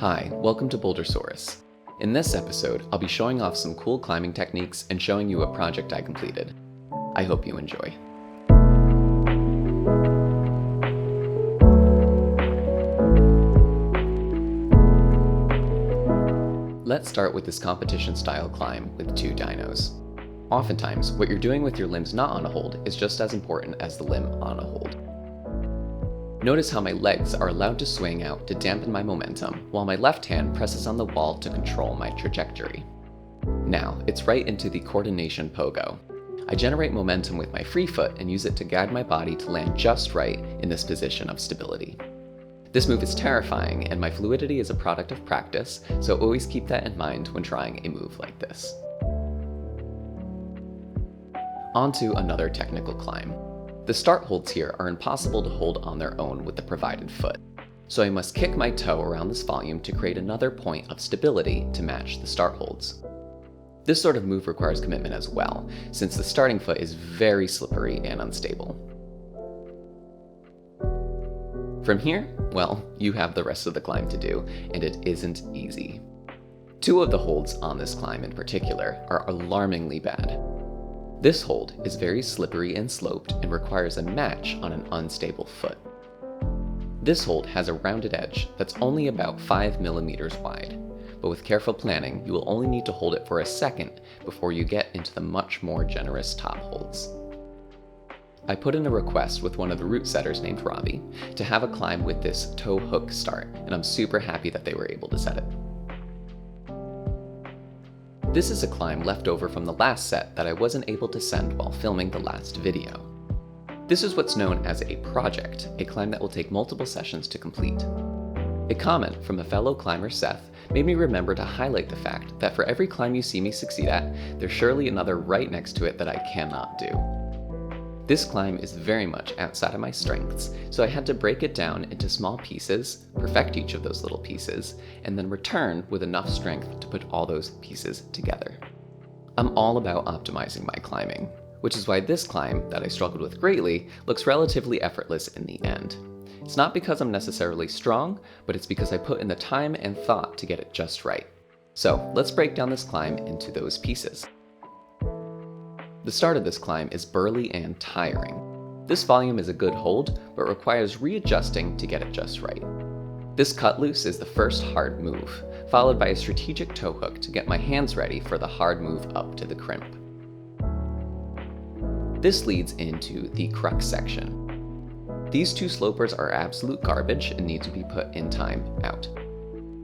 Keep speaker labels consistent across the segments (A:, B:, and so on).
A: Hi, welcome to Bouldersaurus. In this episode, I'll be showing off some cool climbing techniques and showing you a project I completed. I hope you enjoy. Let's start with this competition-style climb with 2 dynos. Oftentimes, what you're doing with your limbs not on a hold is just as important as the limb on a hold. Notice how my legs are allowed to swing out to dampen my momentum, while my left hand presses on the wall to control my trajectory. Now, it's right into the coordination pogo. I generate momentum with my free foot and use it to guide my body to land just right in this position of stability. This move is terrifying, and my fluidity is a product of practice, so always keep that in mind when trying a move like this. On to another technical climb. The start holds here are impossible to hold on their own with the provided foot, so I must kick my toe around this volume to create another point of stability to match the start holds. This sort of move requires commitment as well, since the starting foot is very slippery and unstable. From here, well, you have the rest of the climb to do, and it isn't easy. 2 of the holds on this climb in particular are alarmingly bad. This hold is very slippery and sloped and requires a match on an unstable foot. This hold has a rounded edge that's only about 5 millimeters wide, but with careful planning, you will only need to hold it for a second before you get into the much more generous top holds. I put in a request with one of the route setters named Robbie to have a climb with this toe hook start, and I'm super happy that they were able to set it. This is a climb left over from the last set that I wasn't able to send while filming the last video. This is what's known as a project, a climb that will take multiple sessions to complete. A comment from a fellow climber, Seth, made me remember to highlight the fact that for every climb you see me succeed at, there's surely another right next to it that I cannot do. This climb is very much outside of my strengths, so I had to break it down into small pieces, perfect each of those little pieces, and then return with enough strength to put all those pieces together. I'm all about optimizing my climbing, which is why this climb, that I struggled with greatly, looks relatively effortless in the end. It's not because I'm necessarily strong, but it's because I put in the time and thought to get it just right. So let's break down this climb into those pieces. The start of this climb is burly and tiring. This volume is a good hold, but requires readjusting to get it just right. This cut loose is the first hard move, followed by a strategic toe hook to get my hands ready for the hard move up to the crimp. This leads into the crux section. These 2 slopers are absolute garbage and need to be put in time out.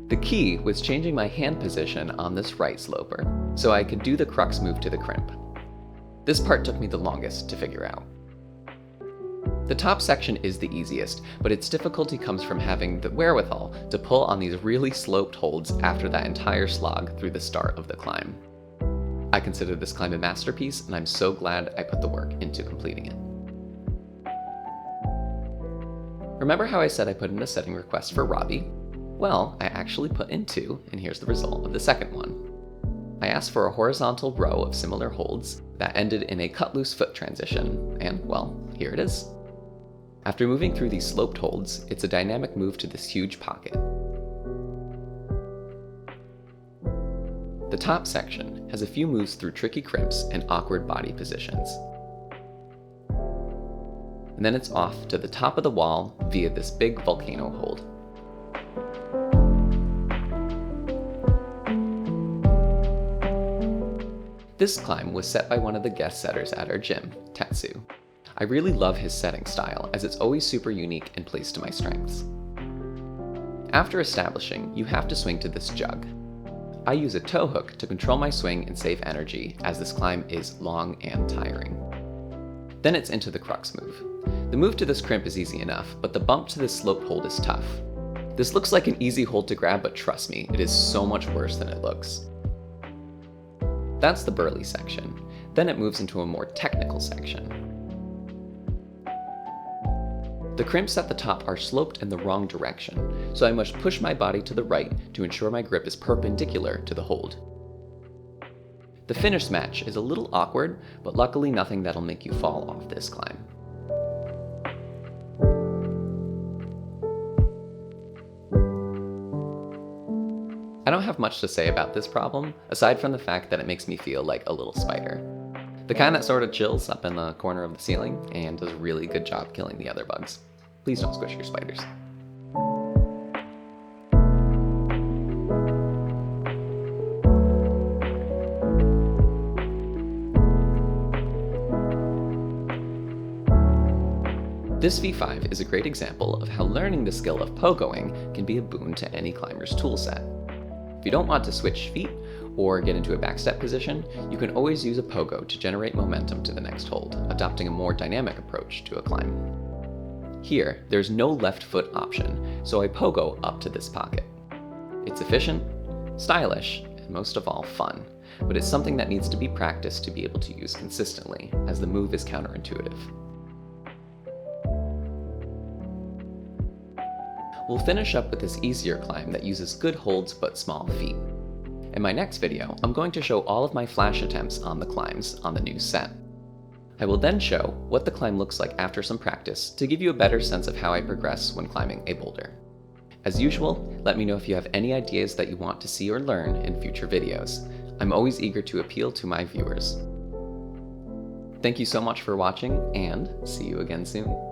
A: The key was changing my hand position on this right sloper, so I could do the crux move to the crimp. This part took me the longest to figure out. The top section is the easiest, but its difficulty comes from having the wherewithal to pull on these really sloped holds after that entire slog through the start of the climb. I consider this climb a masterpiece, and I'm so glad I put the work into completing it. Remember how I said I put in a setting request for Robbie? Well, I actually put in 2, and here's the result of the second one. I asked for a horizontal row of similar holds that ended in a cut-loose foot transition, and well, here it is. After moving through these sloped holds, it's a dynamic move to this huge pocket. The top section has a few moves through tricky crimps and awkward body positions. And then it's off to the top of the wall via this big volcano hold. This climb was set by one of the guest setters at our gym, Tetsu. I really love his setting style, as it's always super unique and plays to my strengths. After establishing, you have to swing to this jug. I use a toe hook to control my swing and save energy, as this climb is long and tiring. Then it's into the crux move. The move to this crimp is easy enough, but the bump to this sloped hold is tough. This looks like an easy hold to grab, but trust me, it is so much worse than it looks. That's the burly section. Then it moves into a more technical section. The crimps at the top are sloped in the wrong direction, so I must push my body to the right to ensure my grip is perpendicular to the hold. The finish match is a little awkward, but luckily nothing that'll make you fall off this climb. I don't have much to say about this problem, aside from the fact that it makes me feel like a little spider. The kind that sort of chills up in the corner of the ceiling and does a really good job killing the other bugs. Please don't squish your spiders. This V5 is a great example of how learning the skill of pogoing can be a boon to any climber's toolset. If you don't want to switch feet or get into a backstep position, you can always use a pogo to generate momentum to the next hold, adopting a more dynamic approach to a climb. Here, there's no left foot option, so I pogo up to this pocket. It's efficient, stylish, and most of all fun, but it's something that needs to be practiced to be able to use consistently, as the move is counterintuitive. We'll finish up with this easier climb that uses good holds but small feet. In my next video, I'm going to show all of my flash attempts on the climbs on the new set. I will then show what the climb looks like after some practice to give you a better sense of how I progress when climbing a boulder. As usual, let me know if you have any ideas that you want to see or learn in future videos. I'm always eager to appeal to my viewers. Thank you so much for watching, and see you again soon.